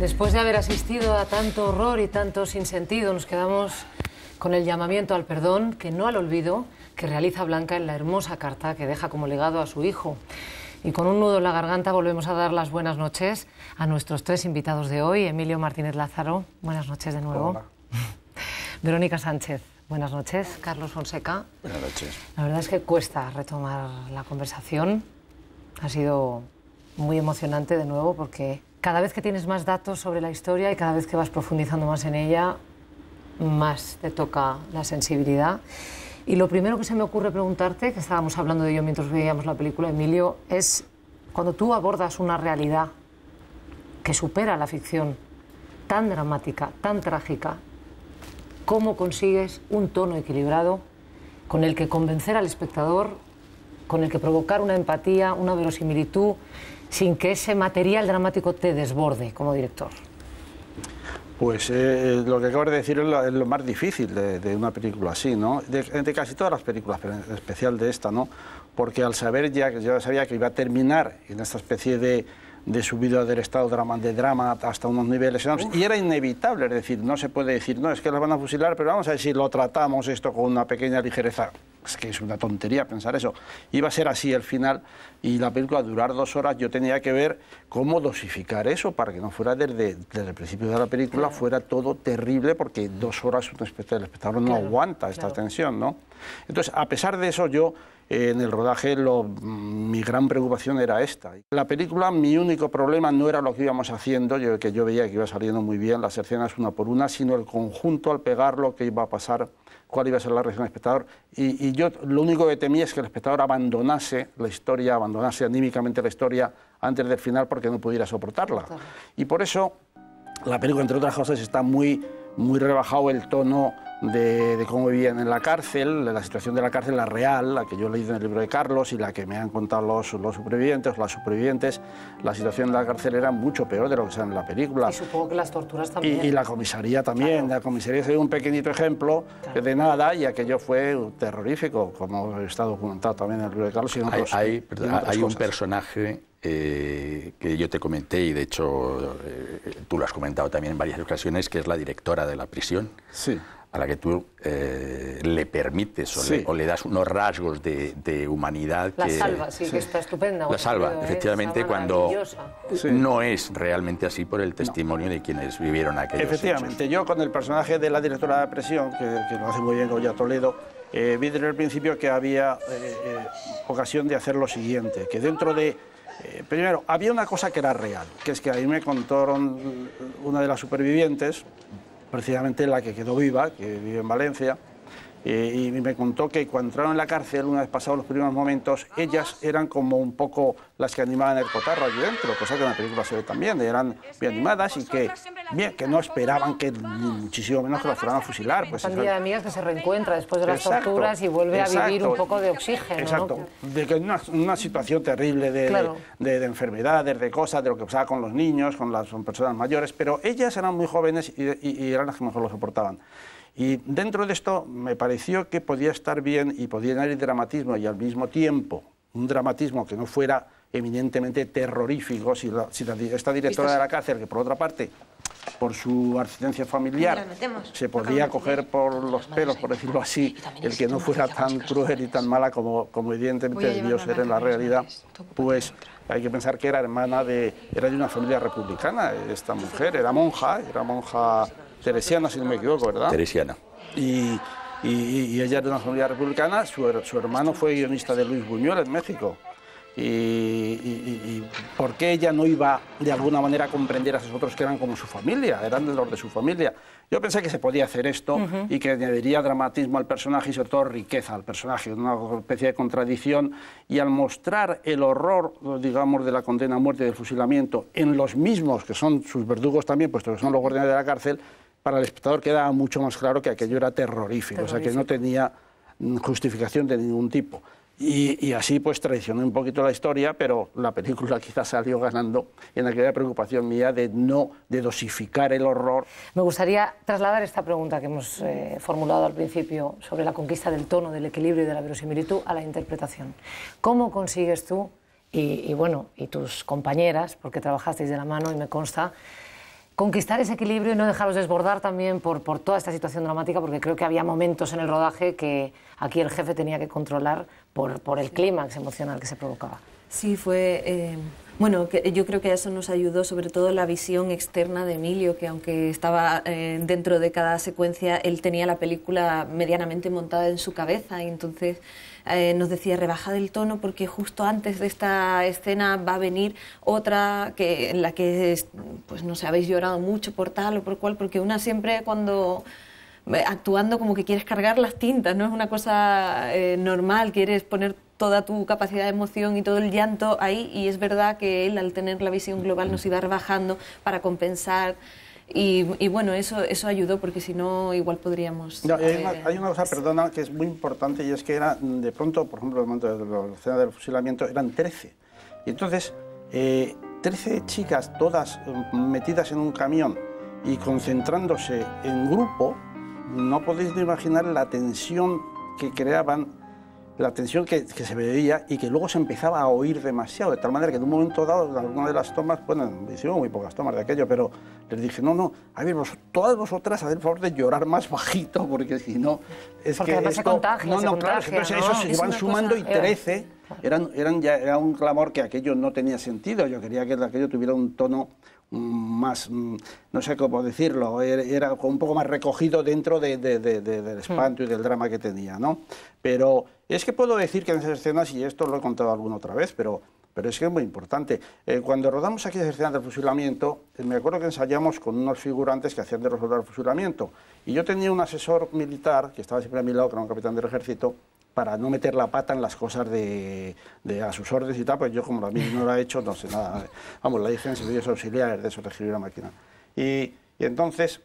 Después de haber asistido a tanto horror y tanto sinsentido, nos quedamos con el llamamiento al perdón, que no al olvido, que realiza Blanca en la hermosa carta que deja como legado a su hijo. Y con un nudo en la garganta volvemos a dar las buenas noches a nuestros tres invitados de hoy. Emilio Martínez Lázaro, buenas noches de nuevo. Hola. Verónica Sánchez, buenas noches. Carlos Fonseca. Buenas noches. La verdad es que cuesta retomar la conversación. Ha sido muy emocionante de nuevo porque cada vez que tienes más datos sobre la historia y cada vez que vas profundizando más en ella, más te toca la sensibilidad. Y lo primero que se me ocurre preguntarte, que estábamos hablando de ello mientras veíamos la película, Emilio, es cuando tú abordas una realidad que supera la ficción, tan dramática, tan trágica, ¿cómo consigues un tono equilibrado con el que convencer al espectador, con el que provocar una empatía, una verosimilitud, sin que ese material dramático te desborde como director? Pues lo que acabas de decir es lo más difícil de una película así, ¿no? De casi todas las películas, pero en especial de esta, ¿no? Porque al saber ya que yo sabía que iba a terminar en esta especie de subida del estado de drama hasta unos niveles enormes, y era inevitable, es decir, no se puede decir, no, es que las van a fusilar, pero vamos a ver si lo tratamos esto con una pequeña ligereza. Es que es una tontería pensar eso. Iba a ser así el final, y la película a durar 2 horas, yo tenía que ver cómo dosificar eso para que no fuera desde el principio de la película, fuera todo terrible, porque 2 horas el espectador no aguanta esta tensión, ¿no? Entonces, a pesar de eso, yo en el rodaje mi gran preocupación era esta. La película, mi único problema no era lo que íbamos haciendo, que yo veía que iba saliendo muy bien las escenas una por una, sino el conjunto al pegarlo, qué iba a pasar, cuál iba a ser la reacción del espectador. Y yo lo único que temía es que el espectador abandonase la historia, abandonase anímicamente la historia antes del final porque no pudiera soportarla. Y por eso la película, entre otras cosas, está muy rebajado el tono de cómo vivían en la cárcel, de la situación de la cárcel, la real, la que yo he leído en el libro de Carlos y la que me han contado los supervivientes, las supervivientes. La situación de la cárcel era mucho peor de lo que se ve en la película. Y supongo que las torturas también. Y la comisaría también. Claro. La comisaría es un pequeñito ejemplo de nada, y aquello fue terrorífico, como está documentado también en el libro de Carlos. Y en otros, hay un personaje que yo te comenté, y de hecho tú lo has comentado también en varias ocasiones, que es la directora de la prisión. Sí. A la que tú le permites o le das unos rasgos de humanidad. La salva, sí, que está estupenda. La salva, efectivamente, salva cuando no es realmente así por el testimonio de quienes vivieron aquellos Efectivamente, hechos. Yo con el personaje de la directora de prisión, que lo hace muy bien Goya Toledo, vi desde el principio que había ocasión de hacer lo siguiente, que dentro de... primero, había una cosa que era real, que es que a mí me contaron una de las supervivientes, precisamente la que quedó viva, que vive en Valencia, y me contó que cuando entraron en la cárcel, una vez pasados los primeros momentos, ellas eran como un poco las que animaban el cotarro allí dentro, cosa que en la película se ve también, eran bien animadas y que no esperaban que ni muchísimo menos que las fueran a fusilar. Pues una pandilla de amigas que se reencuentra después de las torturas y vuelve a vivir un poco de oxígeno. Exacto, ¿no? De que una situación terrible de enfermedades, de cosas, de lo que pasaba con los niños, con personas mayores, pero ellas eran muy jóvenes y eran las que mejor lo soportaban. Y dentro de esto me pareció que podía estar bien y podía haber dramatismo, y al mismo tiempo un dramatismo que no fuera eminentemente terrorífico. Si esta directora de la cárcel, que por otra parte, por su asistencia familiar, se podía coger por los pelos, por decirlo así, el que no fuera tan cruel y tan mala como evidentemente debió ser en la realidad, pues hay que pensar que era era de una familia republicana. Esta mujer era monja teresiana, si no me equivoco, ¿verdad? Teresiana. Y ella era de una familia republicana. Su hermano fue guionista de Luis Buñuel en México. Y ¿por qué ella no iba de alguna manera a comprender a esos otros que eran como su familia, eran de los de su familia? Yo pensé que se podía hacer esto y que añadiría dramatismo al personaje y sobre todo riqueza al personaje, una especie de contradicción, y al mostrar el horror, digamos, de la condena a muerte y del fusilamiento en los mismos, que son sus verdugos también, puesto que son los guardianes de la cárcel, para el espectador quedaba mucho más claro que aquello era terrorífico, o sea, que no tenía justificación de ningún tipo. Y así pues traicioné un poquito la historia, pero la película quizás salió ganando en aquella preocupación mía de dosificar el horror. Me gustaría trasladar esta pregunta que hemos formulado al principio sobre la conquista del tono, del equilibrio y de la verosimilitud a la interpretación. ¿Cómo consigues tú y tus compañeras, porque trabajasteis de la mano y me consta, conquistar ese equilibrio y no dejaros desbordar también por toda esta situación dramática, porque creo que había momentos en el rodaje que aquí el jefe tenía que controlar por el clímax emocional que se provocaba. Sí, fue... Bueno, yo creo que a eso nos ayudó sobre todo la visión externa de Emilio, que aunque estaba dentro de cada secuencia, él tenía la película medianamente montada en su cabeza y entonces nos decía, rebajad el tono porque justo antes de esta escena va a venir otra en la que, pues no sé, habéis llorado mucho por tal o por cual, porque una siempre cuando... actuando como que quieres cargar las tintas, no es una cosa normal, quieres poner toda tu capacidad de emoción y todo el llanto ahí, y es verdad que él al tener la visión global nos iba rebajando para compensar y bueno, eso ayudó porque si no igual podríamos... No, hay una cosa, perdona, que es muy importante y es que era de pronto, por ejemplo, el momento de la escena del fusilamiento eran 13 y entonces 13 chicas todas metidas en un camión y concentrándose en grupo. No podéis imaginar la tensión que creaban, la tensión que se veía y que luego se empezaba a oír demasiado, de tal manera que en un momento dado, en alguna de las tomas, bueno, hicimos muy pocas tomas de aquello, pero les dije, no, a ver, todas vosotras, haced el favor de llorar más bajito, porque si no... Es porque que además esto, se contagia, claro, entonces eso se iban sumando y 13 era un clamor que aquello no tenía sentido. Yo quería que aquello tuviera un tono más, no sé cómo decirlo, era un poco más recogido dentro del espanto y del drama que tenía, ¿no? Pero es que puedo decir que en esas escenas, y esto lo he contado alguna otra vez, pero es que es muy importante. Cuando rodamos aquí esas escenas del fusilamiento, me acuerdo que ensayamos con unos figurantes que hacían de resolver el fusilamiento, y yo tenía un asesor militar, que estaba siempre a mi lado, que era un capitán del ejército, para no meter la pata en las cosas de a sus órdenes y tal, pues yo como a mí no lo he hecho, no sé nada. Vamos, la hice en servicios auxiliares de eso, de escribir la máquina. Y entonces,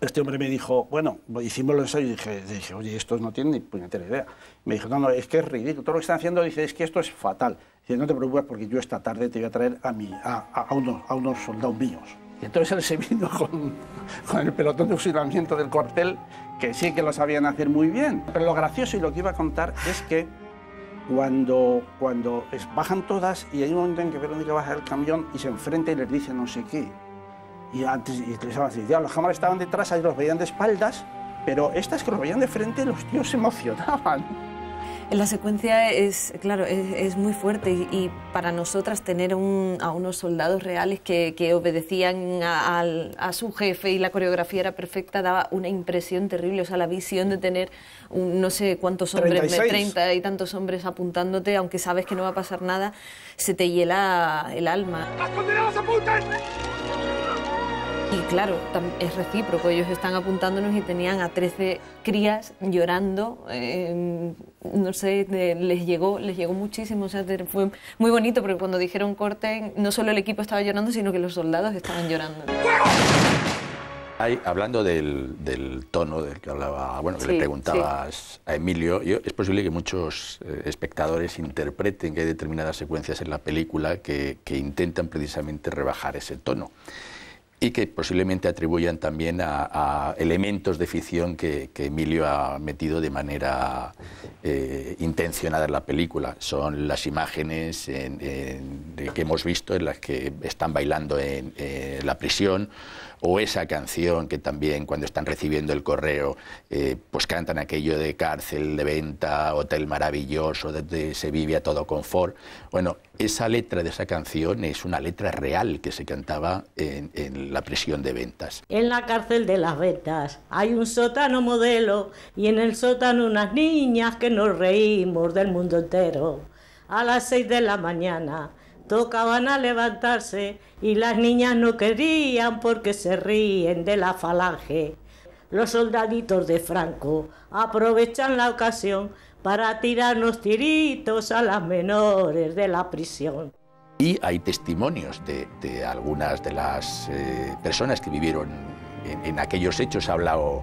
este hombre me dijo, bueno, hicimos los ensayos y dije, oye, estos no tienen ni puñetera idea. Me dijo, no, es que es ridículo, todo lo que están haciendo, dice, es que esto es fatal. Dice, no te preocupes porque yo esta tarde te voy a traer a unos soldados míos. Y entonces él se vino con el pelotón de fusilamiento del cuartel, que sí que lo sabían hacer muy bien. Pero lo gracioso y lo que iba a contar es que cuando bajan todas y hay un momento en que Verónica baja del camión y se enfrenta y les dice no sé qué. Y antes les hablan así, ya, los cámaras estaban detrás, ahí los veían de espaldas, pero estas que los veían de frente, los tíos se emocionaban. La secuencia claro, es muy fuerte y para nosotras tener a unos soldados reales que obedecían a su jefe y la coreografía era perfecta, daba una impresión terrible. O sea, la visión de tener no sé cuántos hombres, 36. 30 y tantos hombres apuntándote, aunque sabes que no va a pasar nada, se te hiela el alma. ¡Las condenadas apuntan! Y claro, es recíproco, ellos están apuntándonos y tenían a 13 crías llorando, no sé, les llegó muchísimo, o sea, fue muy bonito porque cuando dijeron corte, no solo el equipo estaba llorando, sino que los soldados estaban llorando. Hablando del tono del que hablaba, bueno, que le preguntabas a Emilio, es posible que muchos espectadores interpreten que hay determinadas secuencias en la película que intentan precisamente rebajar ese tono. Y que posiblemente atribuyan también a elementos de ficción que Emilio ha metido de manera intencionada en la película. Son las imágenes que hemos visto en las que están bailando en la prisión, o esa canción que también cuando están recibiendo el correo pues cantan aquello de cárcel, de venta, hotel maravilloso, donde se vive a todo confort. Bueno, esa letra de esa canción es una letra real que se cantaba en la prisión de Ventas. En la cárcel de las Ventas hay un sótano modelo y en el sótano unas niñas que nos reímos del mundo entero. A las 6 de la mañana tocaban a levantarse y las niñas no querían porque se ríen de la falange. Los soldaditos de Franco aprovechan la ocasión para tirarnos tiritos a las menores de la prisión. Y hay testimonios de algunas de las personas que vivieron en aquellos hechos. Ha hablado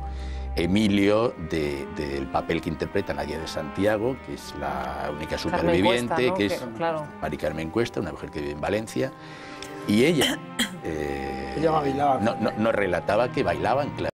Emilio del papel que interpreta Nadia de Santiago, que es la única superviviente, Cuesta, ¿no? que es Mari Carmen Cuesta, una mujer que vive en Valencia, y ella Ella bailaba. nos relataba que bailaban, claro.